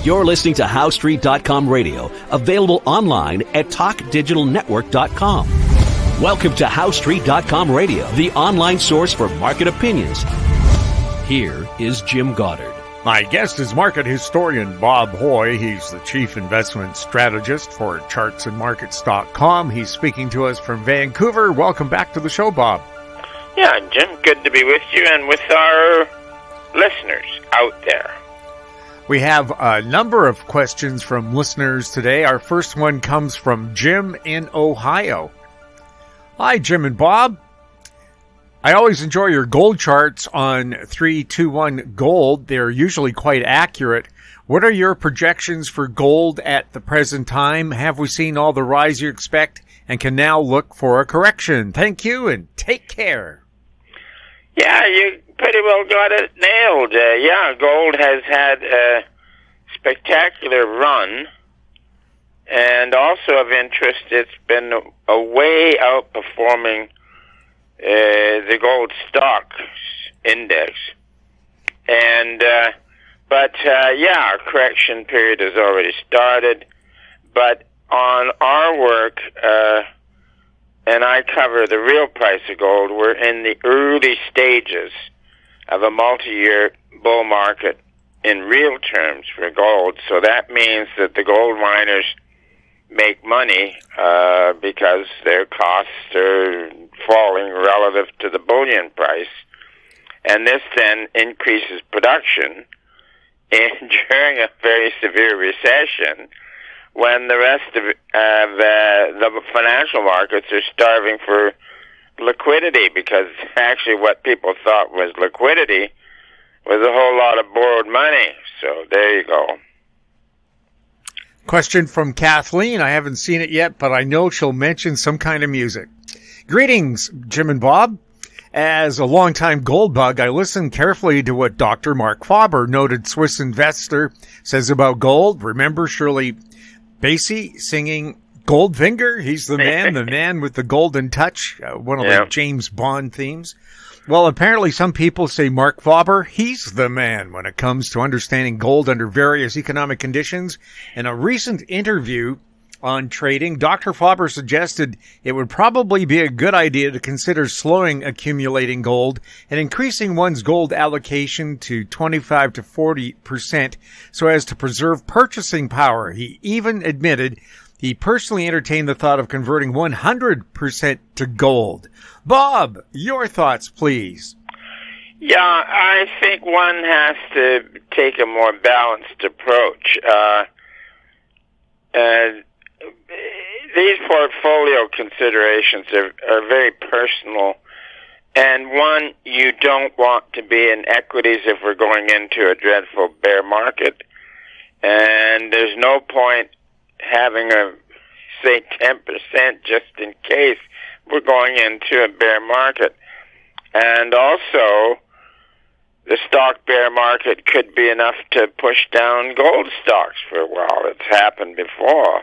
You're listening to HowStreet.com radio, available online at TalkDigitalNetwork.com. Welcome to HowStreet.com radio, the online source for market opinions. Here is Jim Goddard. My guest is market historian Bob Hoye. He's the chief investment strategist for chartsandmarkets.com. He's speaking to us from Vancouver. Welcome back to the show, Bob. Yeah, Jim, good to be with you and with our listeners out there. We have a number of questions from listeners today. Our first one comes from Jim in Ohio. Hi, Jim and Bob. I always enjoy your gold charts on 321 Gold. They're usually quite accurate. What are your projections for gold at the present time? Have we seen all the rise you expect and can now look for a correction? Thank you and take care. Yeah, you pretty well got it nailed. Gold has had a spectacular run. And also of interest, it's been a way outperforming the gold stocks index. And, our correction period has already started. But on our work, and I cover the real price of gold, we're in the early stages of a multi-year bull market in real terms for gold. So that means that the gold miners make money because their costs are falling relative to the bullion price. And this then increases production during a very severe recession when the rest of the financial markets are starving for liquidity, because actually what people thought was liquidity was a whole lot of borrowed money. So there you go. Question from Kathleen. I haven't seen it yet, but I know she'll mention some kind of music. Greetings, Jim and Bob. As a longtime gold bug, I listen carefully to what Dr. Mark Faber, noted Swiss investor, says about gold. Remember Shirley Bassey singing Goldfinger? He's the man with the golden touch, one of the James Bond themes. Well, apparently some people say Mark Faber, he's the man when it comes to understanding gold under various economic conditions. In a recent interview on trading, Dr. Faber suggested it would probably be a good idea to consider slowing accumulating gold and increasing one's gold allocation to 25 to 40% so as to preserve purchasing power. He even admitted he personally entertained the thought of converting 100% to gold. Bob, your thoughts, please. Yeah, I think one has to take a more balanced approach. These portfolio considerations are very personal. And one, you don't want to be in equities if we're going into a dreadful bear market. And there's no point having say 10% just in case we're going into a bear market. And also, the stock bear market could be enough to push down gold stocks for a while. It's happened before.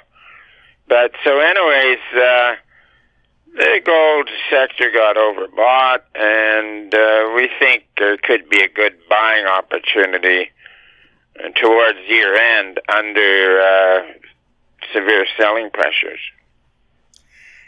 But so anyways, the gold sector got overbought, and we think there could be a good buying opportunity towards year end under severe selling pressures.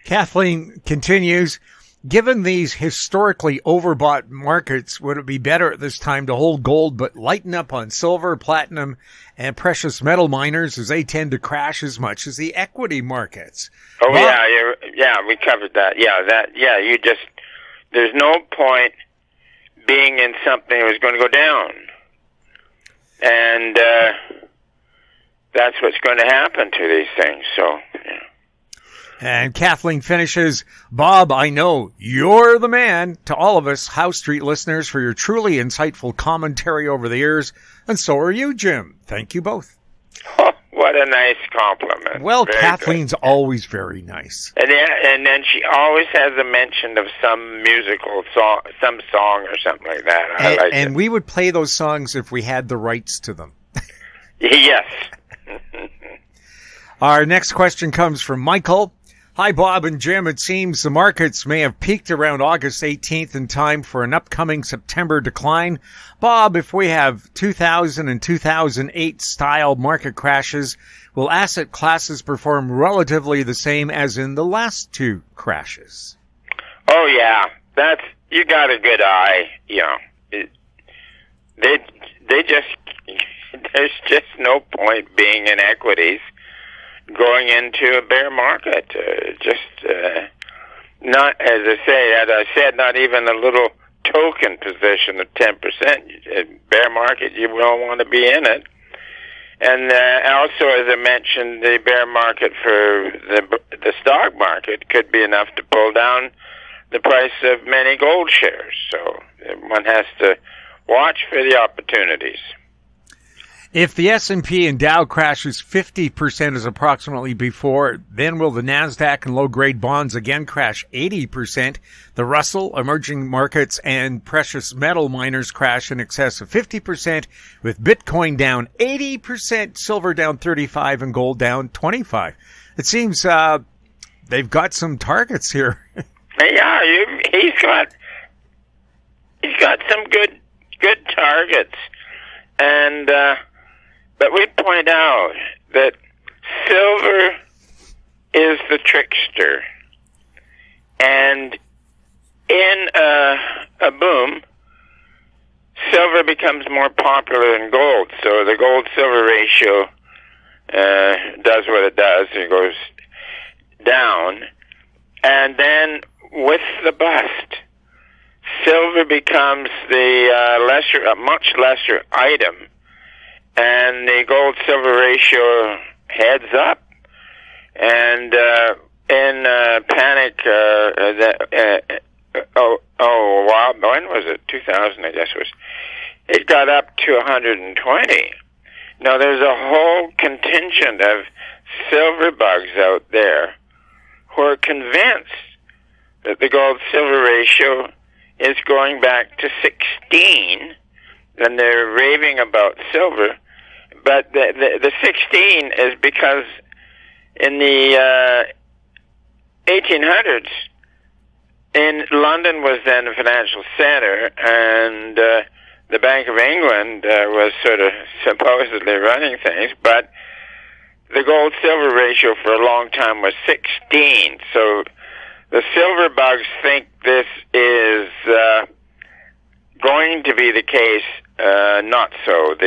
Kathleen continues, given these historically overbought markets, would it be better at this time to hold gold but lighten up on silver, platinum, and precious metal miners as they tend to crash as much as the equity markets? Oh, we covered that. There's no point being in something that was going to go down. And that's what's going to happen to these things, so, yeah. And Kathleen finishes, Bob, I know you're the man to all of us House Street listeners for your truly insightful commentary over the years. And so are you, Jim. Thank you both. Oh, what a nice compliment. Well, very Kathleen's good. Always very nice. And then she always has a mention of some musical song, some song or something like that. And we would play those songs if we had the rights to them. Yes. Our next question comes from Michael. Hi, Bob and Jim. It seems the markets may have peaked around August 18th in time for an upcoming September decline. Bob, if we have 2000 and 2008 style market crashes, will asset classes perform relatively the same as in the last two crashes? Oh, yeah. You got a good eye. They just, there's just no point being in equities going into a bear market. Not, as I said, not even a little token position of 10%. Bear market, you don't want to be in it. And also, as I mentioned, the bear market for the stock market could be enough to pull down the price of many gold shares. So one has to watch for the opportunities. If the S&P and Dow crashes 50% as approximately before, then will the NASDAQ and low-grade bonds again crash 80%? The Russell, emerging markets, and precious metal miners crash in excess of 50%, with Bitcoin down 80%, silver down 35%, and gold down 25%. It seems they've got some targets here. Yeah, he's got some good targets, and but we point out that silver is the trickster, and in a boom, silver becomes more popular than gold. So the gold-silver ratio does what it does; it goes down, and then with the bust, silver becomes a much lesser item, and the gold-silver ratio heads up. And in panic, wow, when was it? 2000, I guess it was. It got up to 120. Now, there's a whole contingent of silver bugs out there who are convinced that the gold-silver ratio is going back to 16, and they're raving about silver. But the 16 is because in the 1800s, London was then a financial center, and the Bank of England was sort of supposedly running things, but the gold-silver ratio for a long time was 16. So the silver bugs think this is going to be the case. Not so.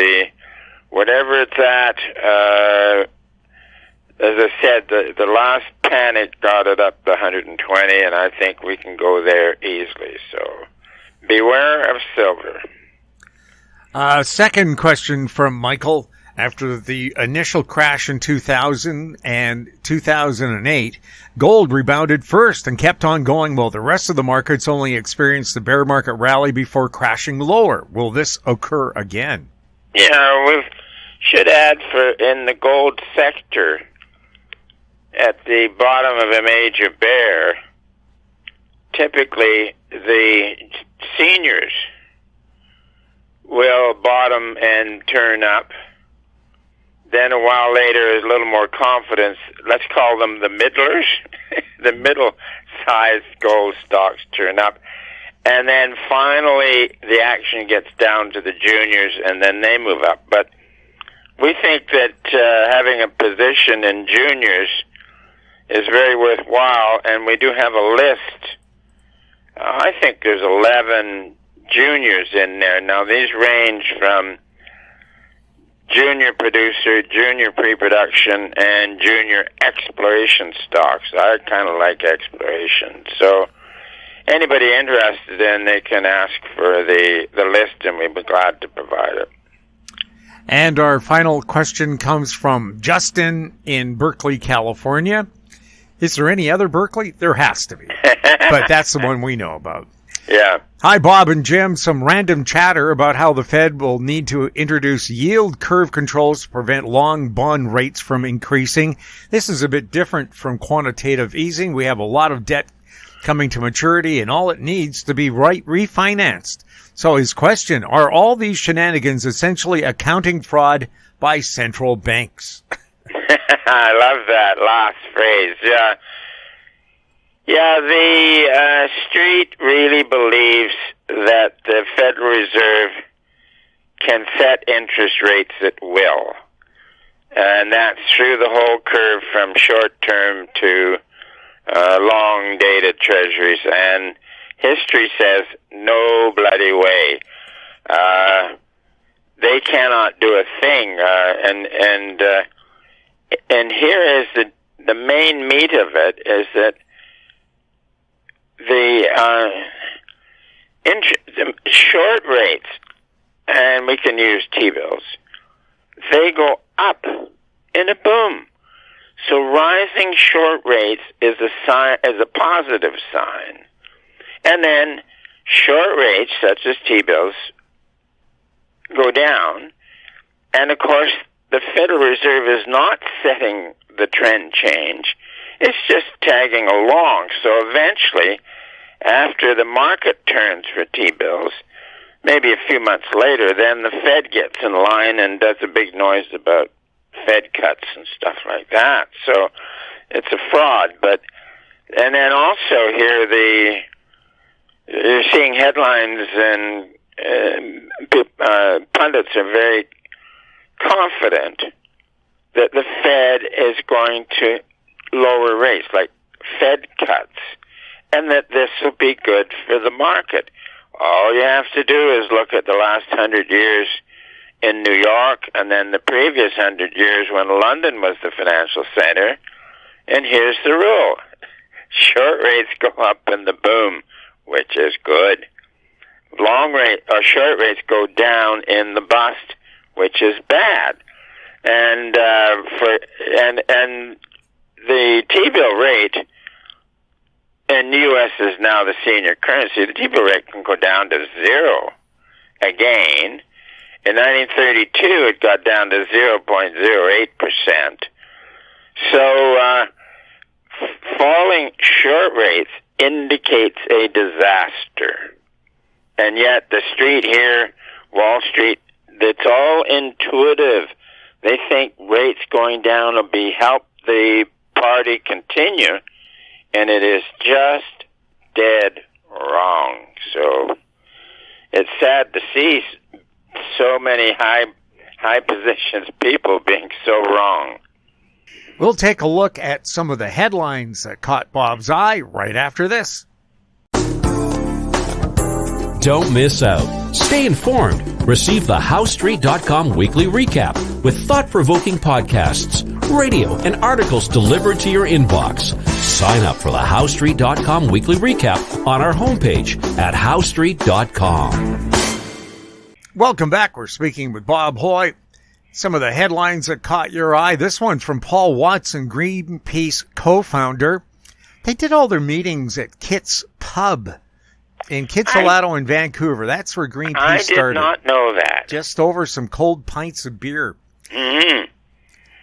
Whatever it's at, as I said, the last panic got it up to 120, and I think we can go there easily. So beware of silver. Second question from Michael. After the initial crash in 2000 and 2008, gold rebounded first and kept on going while the rest of the markets only experienced the bear market rally before crashing lower. Will this occur again? Yeah, we should add in the gold sector, at the bottom of a major bear, typically the seniors will bottom and turn up. Then a while later, a little more confidence. Let's call them the middlers. The middle-sized gold stocks turn up. And then finally, the action gets down to the juniors, and then they move up. But we think that having a position in juniors is very worthwhile, and we do have a list. I think there's 11 juniors in there. Now, these range from junior producer, junior pre-production, and junior exploration stocks. I kind of like exploration. So anybody interested in, they can ask for the list, and we'd be glad to provide it. And our final question comes from Justin in Berkeley, California. Is there any other Berkeley? There has to be. But that's the one we know about. Yeah. Hi, Bob and Jim. Some random chatter about how the Fed will need to introduce yield curve controls to prevent long bond rates from increasing. This is a bit different from quantitative easing. We have a lot of debt coming to maturity, and all it needs to be refinanced. So his question, are all these shenanigans essentially accounting fraud by central banks? I love that last phrase. Yeah. Yeah, the street really believes that the Federal Reserve can set interest rates at will. And that's through the whole curve from short-term to long-dated treasuries. And history says no bloody way. They cannot do a thing. And here is the main meat of it is that the short rates, and we can use T-bills, they go up in a boom. So rising short rates is a positive sign. And then short rates, such as T-bills, go down. And of course, the Federal Reserve is not setting the trend change. It's just tagging along. So eventually, after the market turns for T-bills, maybe a few months later, then the Fed gets in line and does a big noise about Fed cuts and stuff like that. So it's a fraud. And then also here, you're seeing headlines and pundits are very confident that the Fed is going to lower rates, like Fed cuts, and that this will be good for the market. All you have to do is look at the last 100 years in New York and then the previous 100 years when London was the financial center, and here's the rule. Short rates go up in the boom, which is good. Short rates go down in the bust, which is bad. And the T-bill rate in the U.S. is now the senior currency. The T-bill rate can go down to zero again. In 1932, it got down to 0.08%. So falling short rates indicates a disaster. And yet the street here, Wall Street, it's all intuitive. They think rates going down will help the party continue, and it is just dead wrong. So it's sad to see so many high positions people being so wrong. We'll take a look at some of the headlines that caught Bob's eye right after this. Don't miss out. Stay informed. Receive the HowStreet.com weekly recap with thought-provoking podcasts, radio, and articles delivered to your inbox. Sign up for the HowStreet.com weekly recap on our homepage at HowStreet.com. Welcome back. We're speaking with Bob Hoye. Some of the headlines that caught your eye. This one from Paul Watson, Greenpeace co-founder. They did all their meetings at Kit's Pub in Kitsilano in Vancouver. That's where Greenpeace started. I did not know that. Just over some cold pints of beer. Mm-hmm.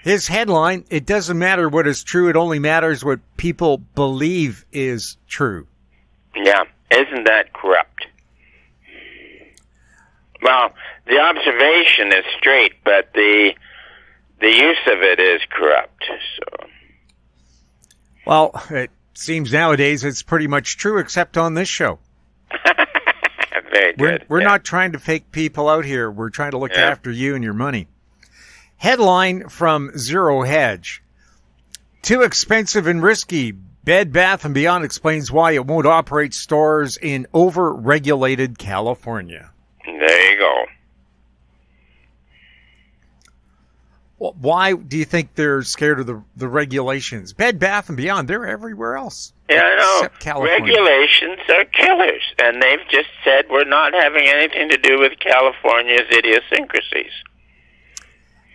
His headline, it doesn't matter what is true, it only matters what people believe is true. Yeah, isn't that corrupt? Well, the observation is straight, but the use of it is corrupt. So, well, it seems nowadays it's pretty much true, except on this show. Very good. We're not trying to fake people out here. We're trying to look after you and your money. Headline from Zero Hedge. Too expensive and risky. Bed Bath & Beyond explains why it won't operate stores in over-regulated California. There you go. Well, why do you think they're scared of the regulations? Bed Bath & Beyond, they're everywhere else. Yeah, I know. Except California. Regulations are killers, and they've just said we're not having anything to do with California's idiosyncrasies.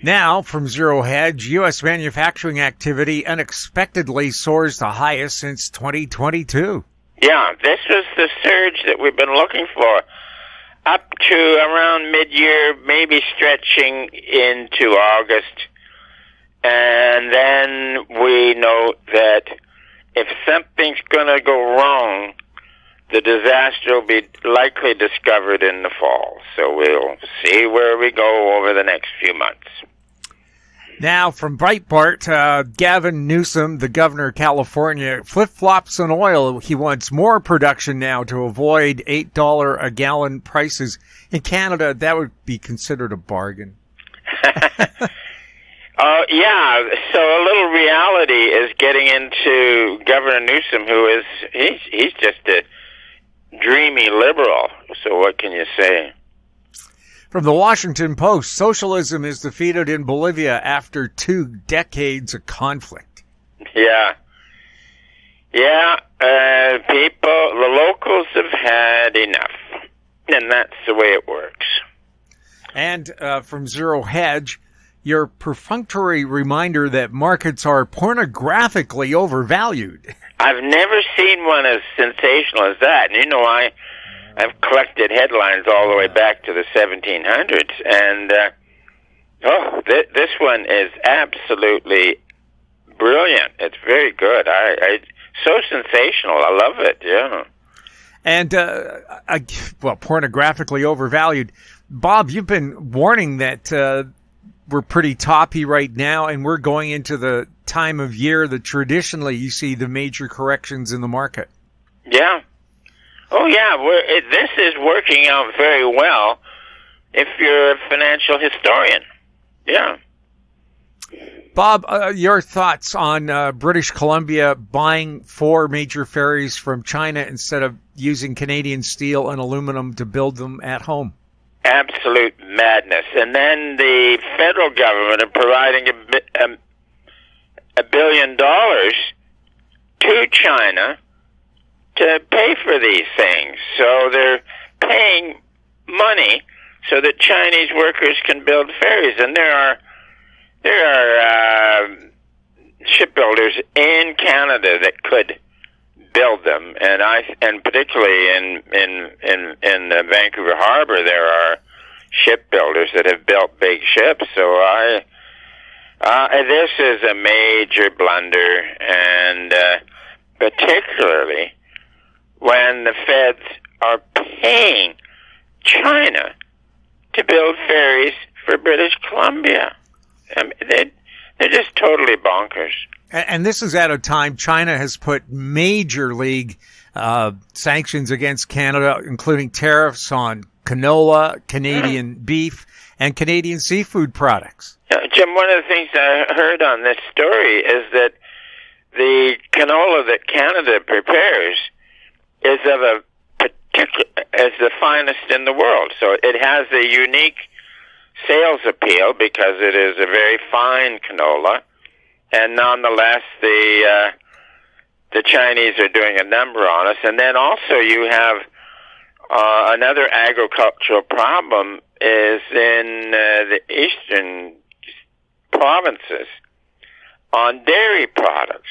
Now, from Zero Hedge, U.S. manufacturing activity unexpectedly soars the highest since 2022. Yeah, this was the surge that we've been looking for. Up to around mid-year, maybe stretching into August. And then we know that if something's going to go wrong, the disaster will be likely discovered in the fall. So we'll see where we go over the next few months. Now, from Breitbart, Gavin Newsom, the governor of California, flip-flops on oil. He wants more production now to avoid $8 a gallon prices. In Canada, that would be considered a bargain. Yeah. So a little reality is getting into Governor Newsom, he's just a dreamy liberal. So what can you say? From the Washington Post, socialism is defeated in Bolivia after 2 decades of conflict. Yeah. Yeah, the locals have had enough. And that's the way it works. And from Zero Hedge, your perfunctory reminder that markets are pornographically overvalued. I've never seen one as sensational as that. And I've collected headlines all the way back to the 1700s, and this one is absolutely brilliant. It's very good. So sensational. I love it. Yeah. And pornographically overvalued. Bob, you've been warning that we're pretty toppy right now, and we're going into the time of year that traditionally you see the major corrections in the market. Yeah. Oh, yeah, this is working out very well if you're a financial historian. Yeah. Bob, your thoughts on British Columbia buying 4 major ferries from China instead of using Canadian steel and aluminum to build them at home? Absolute madness. And then the federal government are providing $1 billion to China to pay for these things. So they're paying money so that Chinese workers can build ferries. And there are shipbuilders in Canada that could build them, and particularly in Vancouver Harbor, there are shipbuilders that have built big ships. So this is a major blunder, and particularly when the feds are paying China to build ferries for British Columbia. I mean, they're just totally bonkers. And this is at a time China has put major league sanctions against Canada, including tariffs on canola, Canadian beef, and Canadian seafood products. Jim, one of the things I heard on this story is that the canola that Canada prepares is of a as the finest in the world. So it has a unique sales appeal because it is a very fine canola, and nonetheless the Chinese are doing a number on us. And then also you have another agricultural problem is in the eastern provinces on dairy products.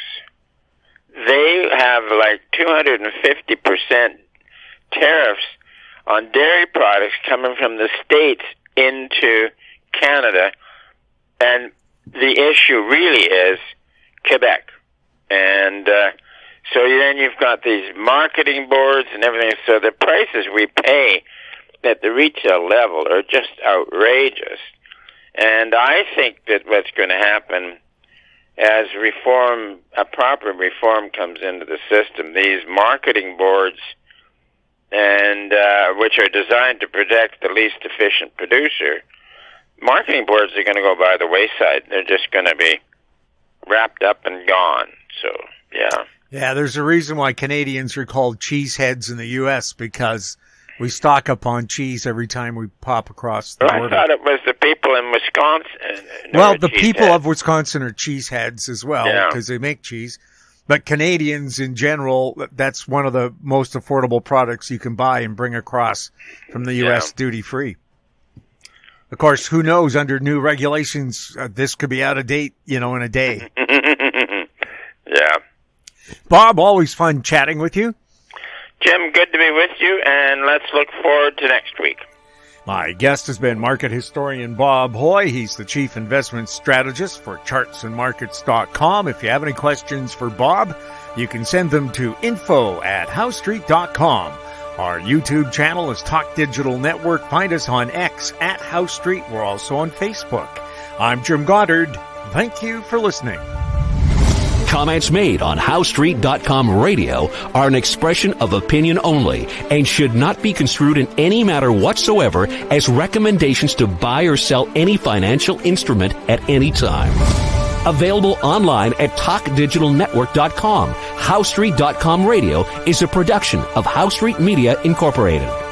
They have like 250% tariffs on dairy products coming from the States into Canada, and the issue really is Quebec. And so then you've got these marketing boards and everything, so the prices we pay at the retail level are just outrageous. And I think that what's going to happen as a proper reform comes into the system, these marketing boards, and which are designed to protect the least efficient producer, marketing boards are going to go by the wayside. They're just going to be wrapped up and gone. So, yeah. Yeah, there's a reason why Canadians are called cheeseheads in the U.S., because we stock up on cheese every time we pop across the border. I thought it was the people in Wisconsin. Well, the people of Wisconsin are cheeseheads as well, because they make cheese. But Canadians in general, that's one of the most affordable products you can buy and bring across from the U.S. duty-free. Of course, who knows, under new regulations, this could be out of date, in a day. Yeah. Bob, always fun chatting with you. Jim, good to be with you, and let's look forward to next week. My guest has been market historian Bob Hoye. He's the chief investment strategist for chartsandmarkets.com. If you have any questions for Bob, you can send them to info@housestreet.com. Our YouTube channel is Talk Digital Network. Find us on X @HouseStreet. We're also on Facebook. I'm Jim Goddard. Thank you for listening. Comments made on HowStreet.com radio are an expression of opinion only and should not be construed in any matter whatsoever as recommendations to buy or sell any financial instrument at any time. Available online at TalkDigitalNetwork.com. HowStreet.com radio is a production of HowStreet Media Incorporated.